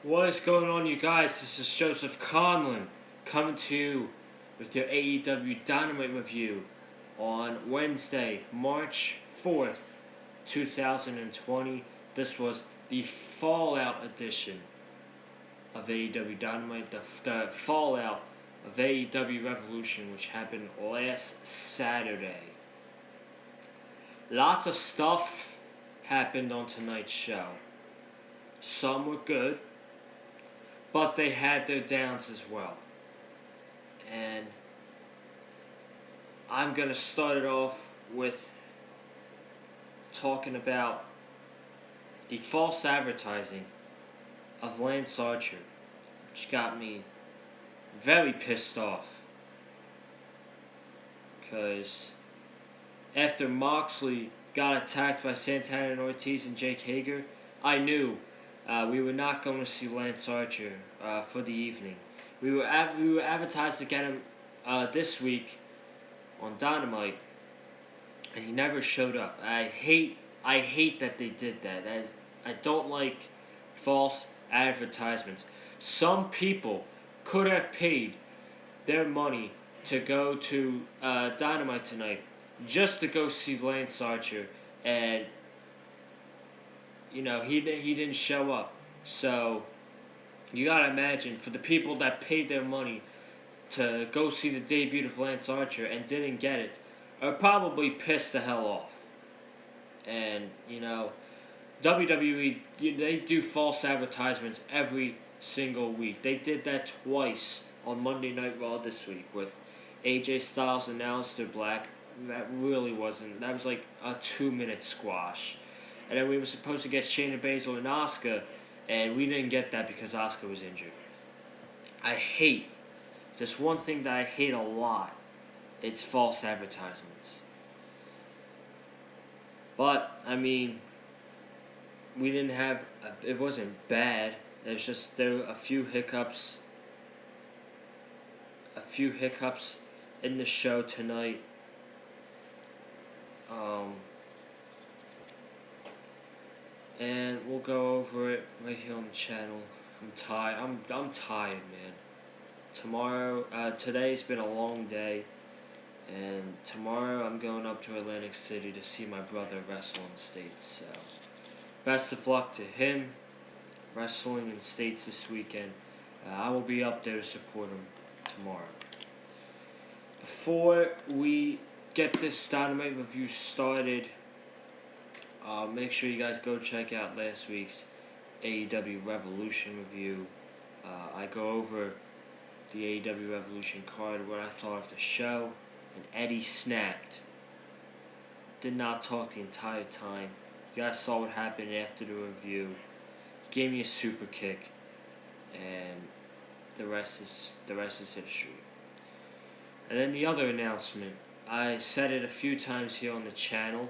What is going on, you guys? This is Joseph Conlon coming to you with your AEW Dynamite review on Wednesday, March 4th, 2020. This was the Fallout edition of AEW Dynamite, the Fallout of AEW Revolution, which happened last Saturday. Lots of stuff happened on tonight's show. Some were good, but they had their downs as well. And I'm going to start it off with talking about the false advertising of Lance Archer, which got me very pissed off. Because after Moxley got attacked by Santana and Ortiz and Jake Hager, I knew we were not going to see Lance Archer for the evening. We were advertised to get him this week on Dynamite, and he never showed up. I hate that they did that. I don't like false advertisements. Some people could have paid their money to go to Dynamite tonight just to go see Lance Archer, and he didn't show up. So you gotta imagine, for the people that paid their money to go see the debut of Lance Archer and didn't get it, are probably pissed the hell off. And WWE, they do false advertisements every single week. They did that twice on Monday Night Raw this week with AJ Styles and Aleister Black. That was like a 2-minute squash. And then we were supposed to get Shayna Baszler and Asuka, and we didn't get that because Asuka was injured. Just one thing that I hate a lot, it's false advertisements. But, we didn't have, it wasn't bad. There were a few hiccups in the show tonight. And we'll go over it right here on the channel. I'm tired. I'm tired, man. Today's been a long day, and tomorrow I'm going up to Atlantic City to see my brother wrestle in the States. So, best of luck to him, wrestling in the States this weekend. I will be up there to support him tomorrow. Before we get this Dynamite review started, make sure you guys go check out last week's AEW Revolution review. I go over the AEW Revolution card, what I thought of the show, and Eddie snapped. Did not talk the entire time. You guys saw what happened after the review. He gave me a super kick, and the rest is history. And then the other announcement, I said it a few times here on the channel,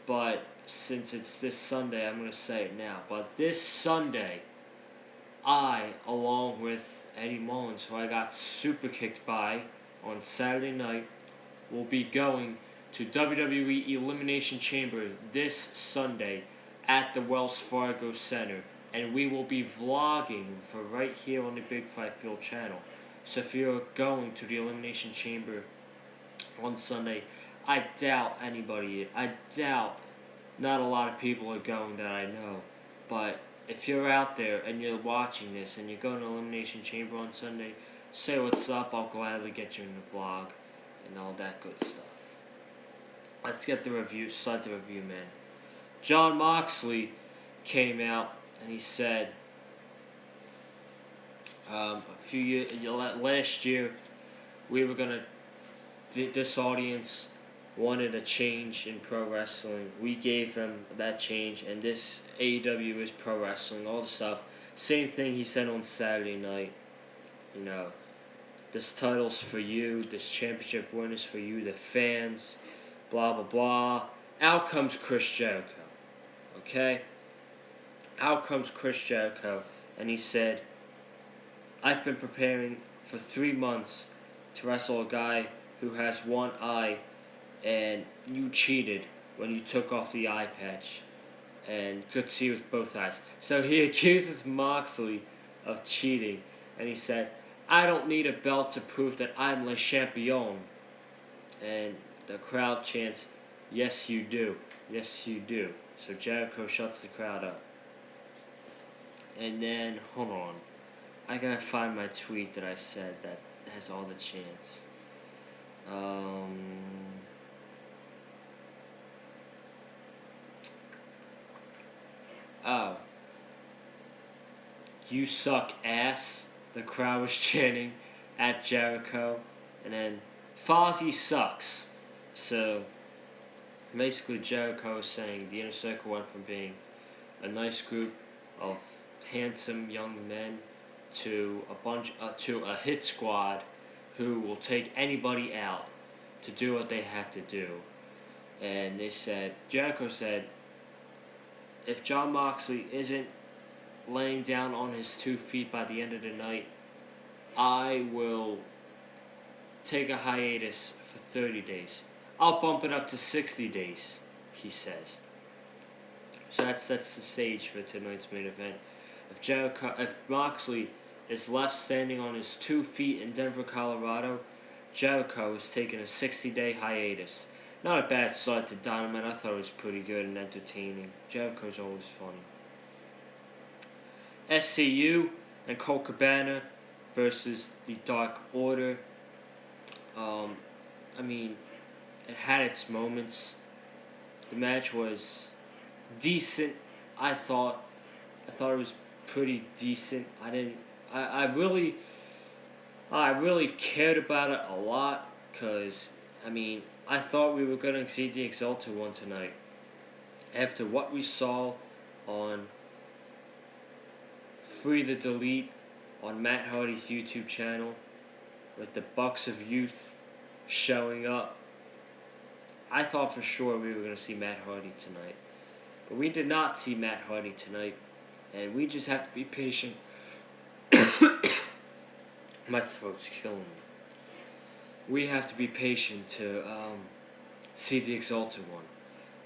but since it's this Sunday, I'm going to say it now. But this Sunday, I, along with Eddie Mullins, who I got super kicked by on Saturday night, will be going to WWE Elimination Chamber this Sunday at the Wells Fargo Center. And we will be vlogging for right here on the Big Fight Field channel. So if you're going to the Elimination Chamber on Sunday, I doubt not a lot of people are going that I know. But if you're out there and you're watching this and you're going to Elimination Chamber on Sunday, say what's up. I'll gladly get you in the vlog and all that good stuff. Let's get start the review, man. Jon Moxley came out and he said, last year, this audience wanted a change in pro wrestling. We gave them that change, and this AEW is pro wrestling, all the stuff. Same thing he said on Saturday night. This title's for you, this championship win is for you, the fans, blah, blah, blah. Out comes Chris Jericho, okay? Out comes Chris Jericho, and he said, I've been preparing for 3 months to wrestle a guy who has one eye, and you cheated when you took off the eye patch and could see with both eyes. So he accuses Moxley of cheating. And he said, I don't need a belt to prove that I'm Le Champion. And the crowd chants, yes you do, yes you do. So Jericho shuts the crowd up. And then, hold on, I gotta find my tweet that I said that has all the chants. Oh. You suck ass, the crowd was chanting at Jericho. And then, Fozzy sucks. So, basically Jericho is saying the Inner Circle went from being a nice group of handsome young men to a hit squad who will take anybody out to do what they have to do. And Jericho said, if Jon Moxley isn't laying down on his 2 feet by the end of the night, I will take a hiatus for 30 days. I'll bump it up to 60 days, he says. So that sets the stage for tonight's main event. If Moxley is left standing on his 2 feet in Denver, Colorado, Jericho is taking a 60-day hiatus. Not a bad start to Dynamite. I thought it was pretty good and entertaining. Jericho's always funny. SCU and Colt Cabana versus the Dark Order. It had its moments. The match was decent. I thought it was pretty decent. I really cared about it a lot because I thought we were gonna see the Exalted One tonight. After what we saw on Free the Delete on Matt Hardy's YouTube channel, with the Bucks of Youth showing up, I thought for sure we were going to see Matt Hardy tonight. But we did not see Matt Hardy tonight, and we just have to be patient. My throat's killing me. We have to be patient to see the Exalted One.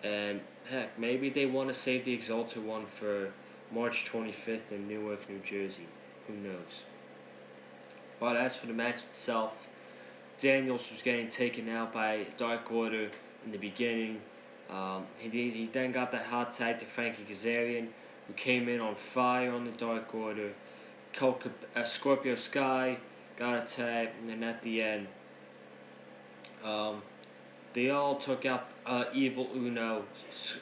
And heck, maybe they want to save the Exalted One for March 25th in Newark, New Jersey. Who knows? But as for the match itself, Daniels was getting taken out by Dark Order in the beginning. He then got that hot tag to Frankie Kazarian, who came in on fire on the Dark Order. Scorpio Sky got a tag, and then at the end, they all took out Evil Uno,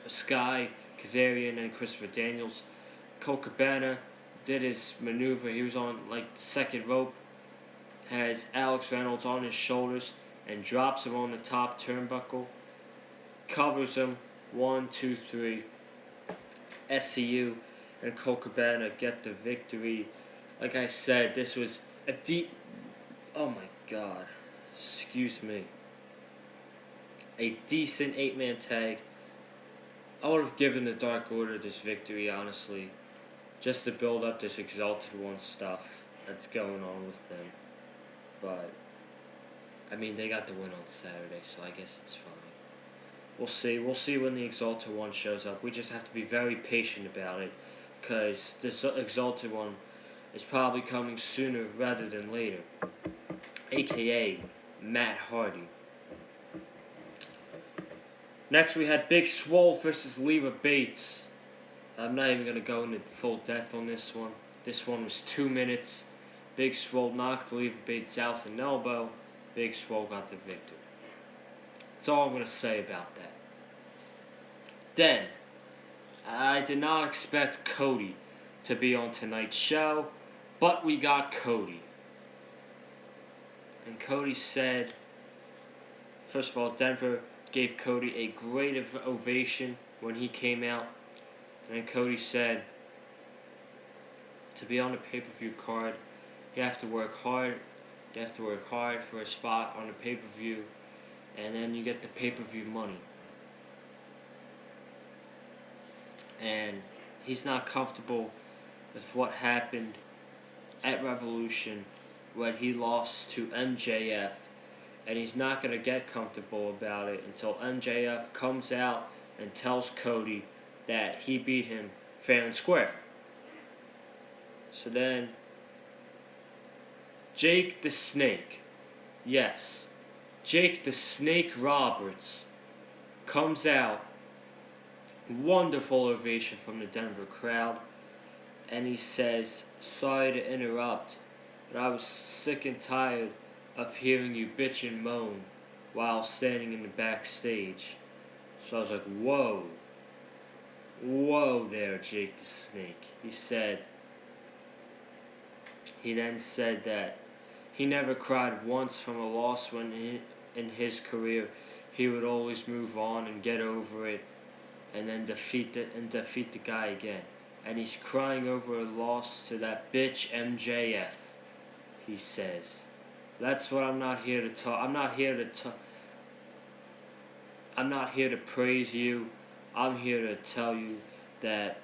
Sky, Kazarian, and Christopher Daniels. Colt Cabana did his maneuver. He was on the second rope, has Alex Reynolds on his shoulders, and drops him on the top turnbuckle. Covers him. 1, 2, 3. SCU and Colt Cabana get the victory. Like I said, this was a deep... Oh my god. Excuse me. A decent 8-man tag. I would have given the Dark Order this victory, honestly. Just to build up this Exalted One stuff that's going on with them. But, they got the win on Saturday, so I guess it's fine. We'll see. We'll see when the Exalted One shows up. We just have to be very patient about it, because this Exalted One is probably coming sooner rather than later. A.K.A. Matt Hardy. Next we had Big Swole versus Leva Bates. I'm not even going to go into full depth on this one. This one was 2 minutes. Big Swole knocked Leva Bates out with an elbow. Big Swole got the victory. That's all I'm going to say about that. Then, I did not expect Cody to be on tonight's show, but we got Cody. And Cody said, first of all, Denver gave Cody a great ovation when he came out. And then Cody said, to be on the pay-per-view card, you have to work hard. You have to work hard for a spot on the pay-per-view, and then you get the pay-per-view money. And he's not comfortable with what happened at Revolution when he lost to MJF, and he's not going to get comfortable about it until MJF comes out and tells Cody that he beat him fair and square. So then Jake the Snake. Yes. Jake the Snake Roberts comes out. Wonderful ovation from the Denver crowd. And he says, "Sorry to interrupt, but I was sick and tired of hearing you bitch and moan while standing in the backstage." So I was like, whoa. Whoa there, Jake the Snake. He then said that he never cried once from a loss when in his career he would always move on and get over it and then defeat the guy again. And he's crying over a loss to that bitch MJF, he says. That's what I'm not here to talk. I'm not here to praise you. I'm here to tell you that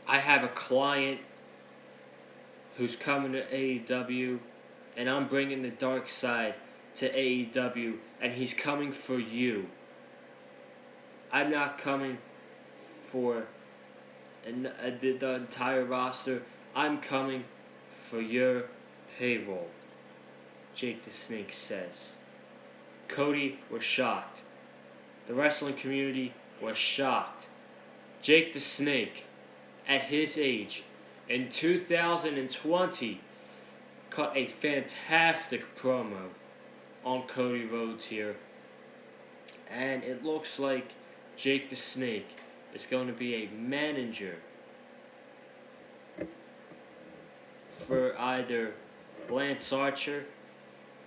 I have a client who's coming to AEW, and I'm bringing the dark side to AEW, and he's coming for you. I'm not coming for the entire roster. I'm coming for your payroll, Jake the Snake says. Cody was shocked. The wrestling community was shocked. Jake the Snake, at his age, in 2020, cut a fantastic promo on Cody Rhodes here. And it looks like Jake the Snake is going to be a manager for either Lance Archer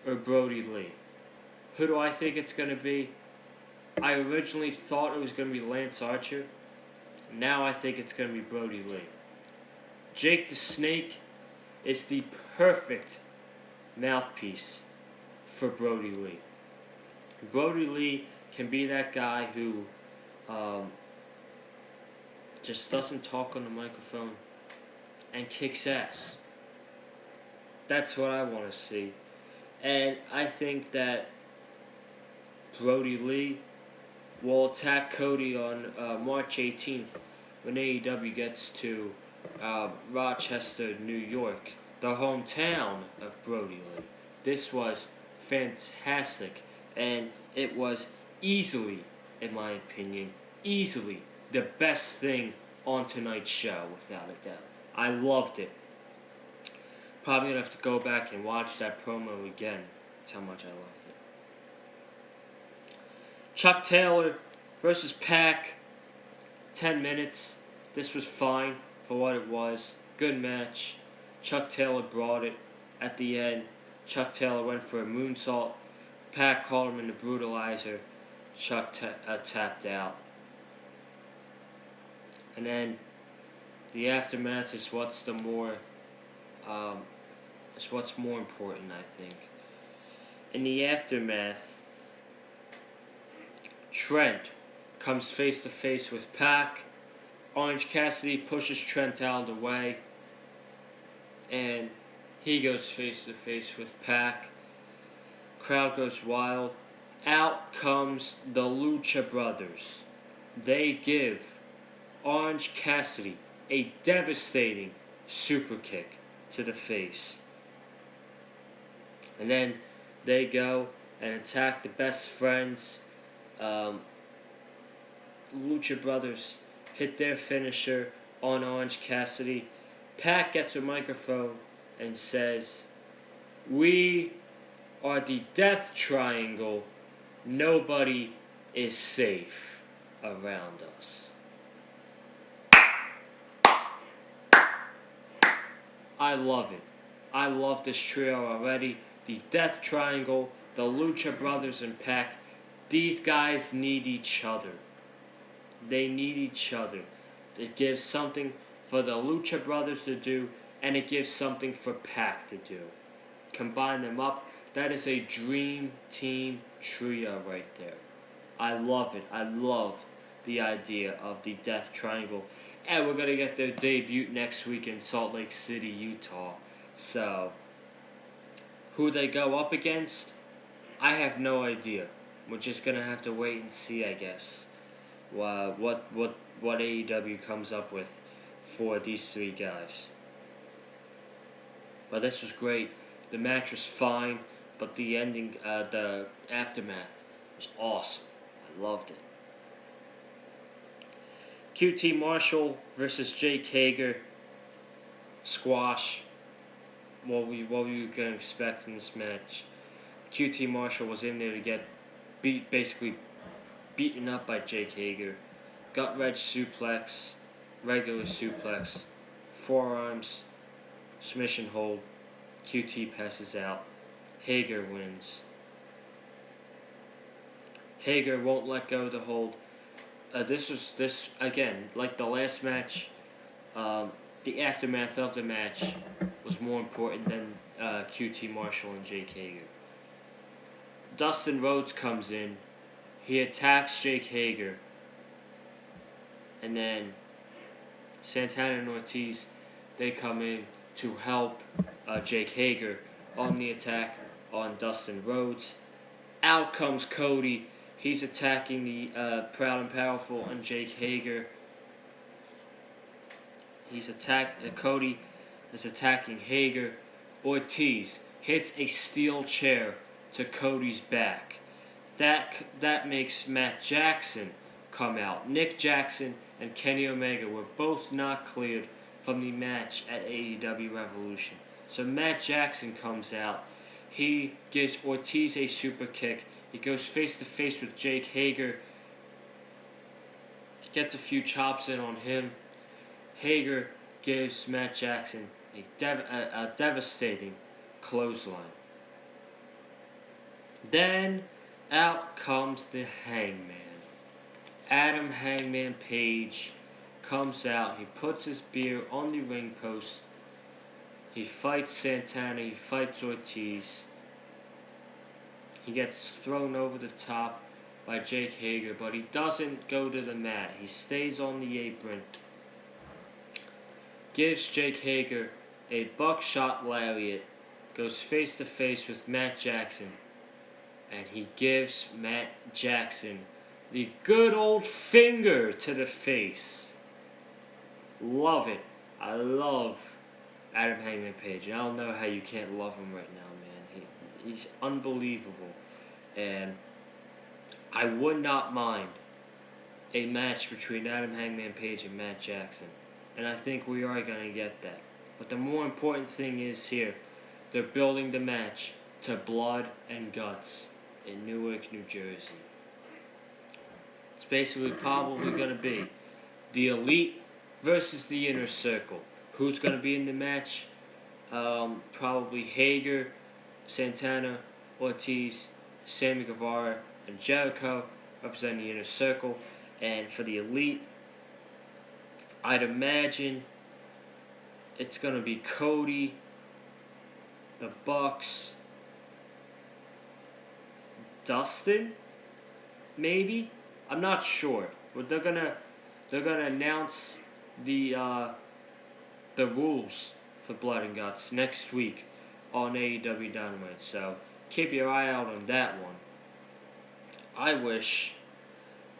or Brody Lee. Who do I think it's going to be? I originally thought it was going to be Lance Archer. Now I think it's going to be Brody Lee. Jake the Snake is the perfect mouthpiece for Brody Lee. Brody Lee can be that guy who just doesn't talk on the microphone and kicks ass. That's what I want to see. And I think that Brody Lee will attack Cody on March 18th when AEW gets to Rochester, New York, the hometown of Brody Lee. This was fantastic, and it was easily, in my opinion, the best thing on tonight's show, without a doubt. I loved it. Probably going to have to go back and watch that promo again. That's how much I loved it. Chuck Taylor versus Pac. 10 minutes. This was fine for what it was. Good match. Chuck Taylor brought it. At the end, Chuck Taylor went for a moonsault. Pac called him in the brutalizer. Chuck tapped out. And then the aftermath is what's more important, I think. In the aftermath, Trent comes face to face with Pac. Orange Cassidy pushes Trent out of the way, and he goes face to face with Pac. Crowd goes wild. Out comes the Lucha Brothers. They give Orange Cassidy a devastating super kick to the face. And then they go and attack the best friends. Lucha Brothers hit their finisher on Orange Cassidy. Pac gets a microphone and says, "We are the Death Triangle. Nobody is safe around us." I love it. I love this trio already. The Death Triangle, the Lucha Brothers, and Pac. These guys need each other. They need each other. It gives something for the Lucha Brothers to do, and it gives something for Pac to do. Combine them up. That is a dream team trio right there. I love it. I love the idea of the Death Triangle. And we're going to get their debut next week in Salt Lake City, Utah. So, who they go up against, I have no idea. We're just going to have to wait and see, I guess, what AEW comes up with for these three guys. But this was great. The match was fine, but the ending, the aftermath was awesome. I loved it. QT Marshall versus Jake Hager. Squash. What we gonna expect from this match? QT Marshall was in there to get basically beaten up by Jake Hager. Gut wrench suplex, regular suplex, forearms, submission hold. QT passes out. Hager wins. Hager won't let go of the hold. This again, like the last match. The aftermath of the match was more important than QT Marshall and Jake Hager. Dustin Rhodes comes in. He attacks Jake Hager. And then Santana and Ortiz, they come in to help Jake Hager on the attack on Dustin Rhodes. Out comes Cody. He's attacking the Proud and Powerful and Jake Hager. Cody is attacking Hager. Ortiz hits a steel chair to Cody's back. That makes Matt Jackson come out. Nick Jackson and Kenny Omega were both not cleared from the match at AEW Revolution. So Matt Jackson comes out. He gives Ortiz a super kick. He goes face to face with Jake Hager. Gets a few chops in on him. Hager gives Matt Jackson a devastating clothesline. Then out comes the Hangman. Adam Hangman Page comes out. He puts his beer on the ring post. He fights Santana. He fights Ortiz. He gets thrown over the top by Jake Hager, but he doesn't go to the mat. He stays on the apron. Gives Jake Hager a buckshot lariat. Goes face to face with Matt Jackson. And he gives Matt Jackson the good old finger to the face. Love it. I love Adam Hangman Page. And I don't know how you can't love him right now, man. He's unbelievable. And I would not mind a match between Adam Hangman Page and Matt Jackson. And I think we are going to get that. But the more important thing is here, they're building the match to blood and guts in Newark, New Jersey. It's basically probably going to be the Elite versus the Inner Circle. Who's going to be in the match? Probably Hager, Santana, Ortiz, Sammy Guevara, and Jericho representing the Inner Circle. And for the Elite, I'd imagine it's going to be Cody, the Bucks, Dustin, maybe? I'm not sure. But they're gonna announce the rules for Blood and Guts next week on AEW Dynamite. So keep your eye out on that one. I wish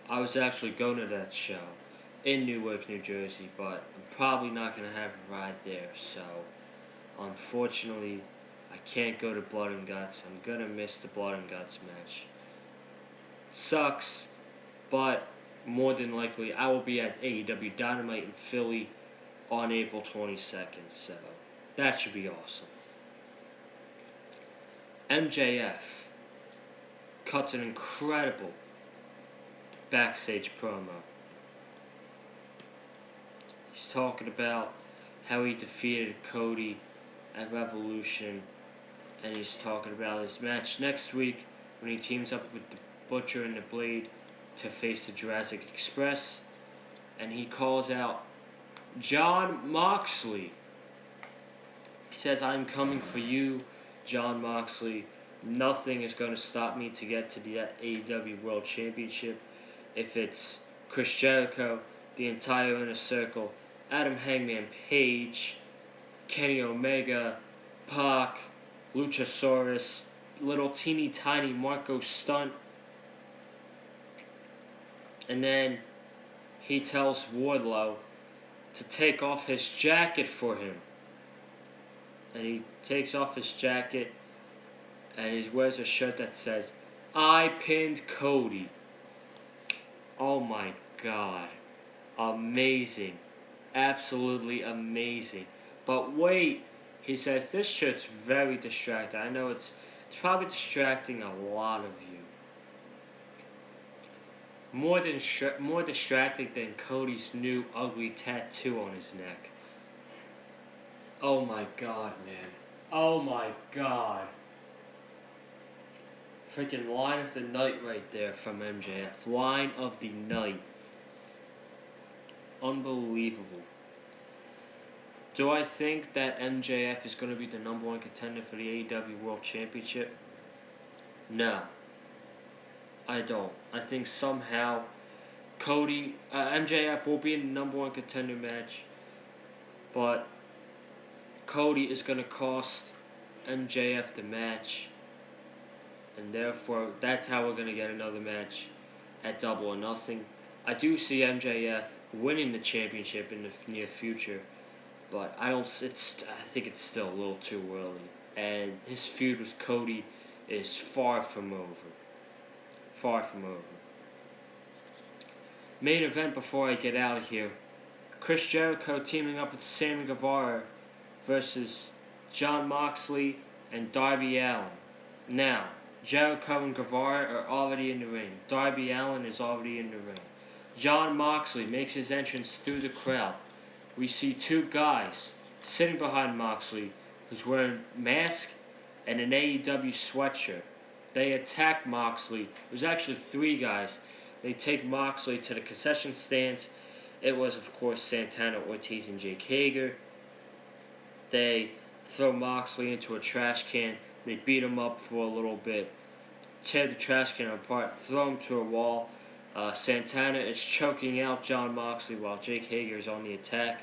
I was actually going to that show in Newark, New Jersey, but I'm probably not going to have a ride there. So unfortunately, I can't go to Blood and Guts. I'm going to miss the Blood and Guts match. Sucks, but more than likely I will be at AEW Dynamite in Philly on April 22nd. So that should be awesome. MJF cuts an incredible backstage promo. He's talking about how he defeated Cody at Revolution, and he's talking about his match next week when he teams up with the Butcher and the Blade to face the Jurassic Express, and he calls out Jon Moxley. He says, "I'm coming for you, Jon Moxley. Nothing is going to stop me to get to the AEW World Championship. If it's Chris Jericho, the entire Inner Circle, Adam Hangman Page, Kenny Omega, Pac, Luchasaurus, little teeny tiny Marco Stunt." And then he tells Wardlow to take off his jacket for him. and he takes off his jacket, and he wears a shirt that says, "I pinned Cody." Oh my God. Amazing. Absolutely amazing. But wait, he says, this shirt's very distracting. I know it's probably distracting a lot of you. More distracting than Cody's new ugly tattoo on his neck. Oh my God, man. Oh my God. Freaking line of the night right there from MJF. Line of the night. Unbelievable. Do I think that MJF is going to be the number one contender for the AEW World Championship? No. I don't. I think somehow MJF will be in the number one contender match, but Cody is going to cost MJF the match, and therefore that's how we're going to get another match at Double or Nothing. I do see MJF winning the championship in the near future, but I think it's still a little too early, and his feud with Cody is far from over. Far from over. Main event before I get out of here. Chris Jericho teaming up with Sammy Guevara versus Jon Moxley and Darby Allin. Now, Jericho and Guevara are already in the ring. Darby Allin is already in the ring. Jon Moxley makes his entrance through the crowd. We see two guys sitting behind Moxley who's wearing a mask and an AEW sweatshirt. They attack Moxley. There's actually three guys. They take Moxley to the concession stands. It was, of course, Santana, Ortiz, and Jake Hager. They throw Moxley into a trash can. They beat him up for a little bit. Tear the trash can apart. Throw him to a wall. Santana is choking out Jon Moxley while Jake Hager is on the attack.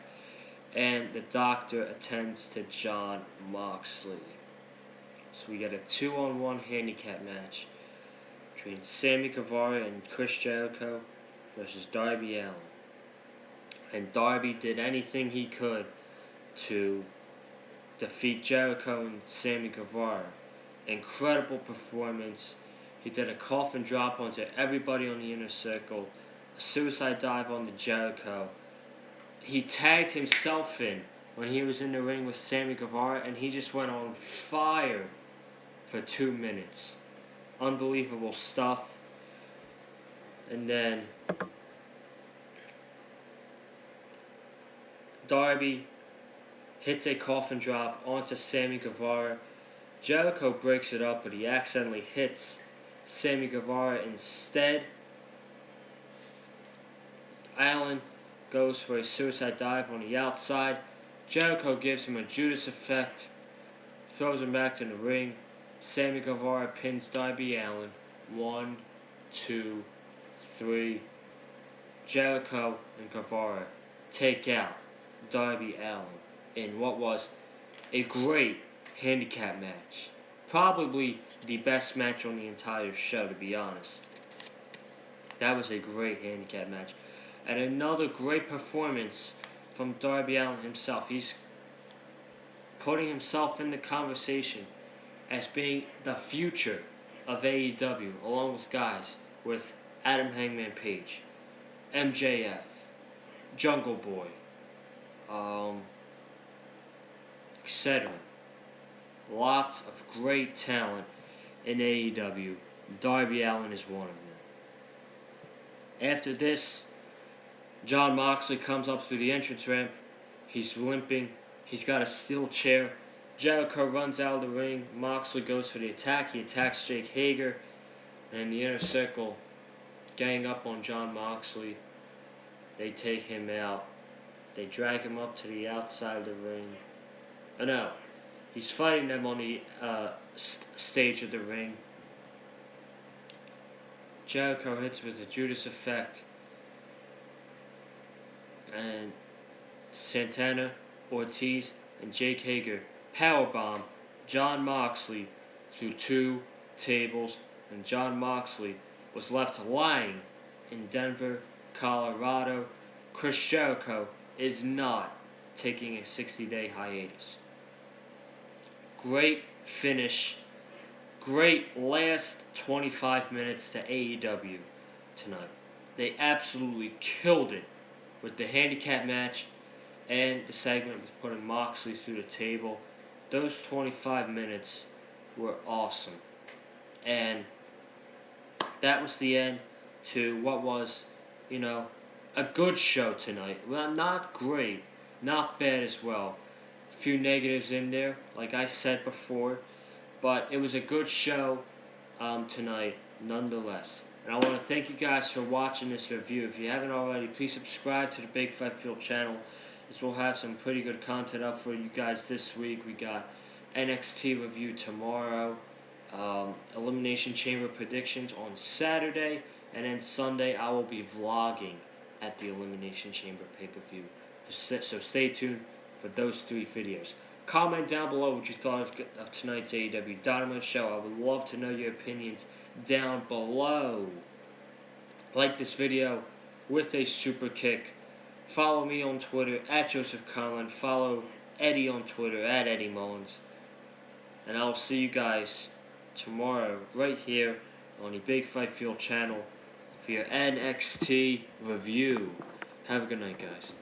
And the doctor attends to Jon Moxley. So we get a 2-on-1 handicap match between Sammy Guevara and Chris Jericho versus Darby Allin. And Darby did anything he could to defeat Jericho and Sammy Guevara. Incredible performance. He did a coffin drop onto everybody on the inner circle, a suicide dive on the Jericho. He tagged himself in when he was in the ring with Sammy Guevara, and he just went on fire for 2 minutes. Unbelievable stuff. And then Darby hits a coffin drop onto Sammy Guevara. Jericho breaks it up, but he accidentally hits Sammy Guevara instead. Allin goes for a suicide dive on the outside. Jericho gives him a Judas effect, throws him back to the ring. Sammy Guevara pins Darby Allin. 1, 2, 3. Jericho and Guevara take out Darby Allin in what was a great handicap match. Probably the best match on the entire show, to be honest. That was a great handicap match. And another great performance from Darby Allin himself. He's putting himself in the conversation as being the future of AEW, along with guys with Adam Hangman Page, MJF, Jungle Boy, etc. Lots of great talent in AEW. Darby Allin is one of them. After this, Jon Moxley comes up through the entrance ramp. He's limping. He's got a steel chair. Jericho runs out of the ring. Moxley goes for the attack. He attacks Jake Hager. And in the inner circle, gang up on Jon Moxley. They take him out. They drag him up to the outside of the ring. Oh no. He's fighting them on the stage of the ring. Jericho hits with the Judas effect. And Santana, Ortiz, and Jake Hager powerbomb Jon Moxley through 2 tables, and Jon Moxley was left lying in Denver, Colorado. Chris Jericho is not taking a 60-day hiatus. great finish, great last 25 minutes to AEW tonight. They absolutely killed it with the handicap match and the segment with putting Moxley through the table. Those 25 minutes were awesome. And that was the end to what was, a good show tonight. Well, not great, not bad as well. A few negatives in there, like I said before, but it was a good show tonight, nonetheless. And I want to thank you guys for watching this review. If you haven't already, please subscribe to the Big Fight Field channel, as we'll have some pretty good content up for you guys this week. We got NXT review tomorrow, Elimination Chamber predictions on Saturday, and then Sunday I will be vlogging at the Elimination Chamber pay-per-view. So stay tuned for those 3 videos. Comment down below what you thought of tonight's AEW Dynamite show. I would love to know your opinions down below. Like this video with a super kick. Follow me on Twitter at Joseph Conlon. Follow Eddie on Twitter at Eddie Mullins. And I will see you guys tomorrow right here on the Big Fight Field channel for your NXT review. Have a good night, guys.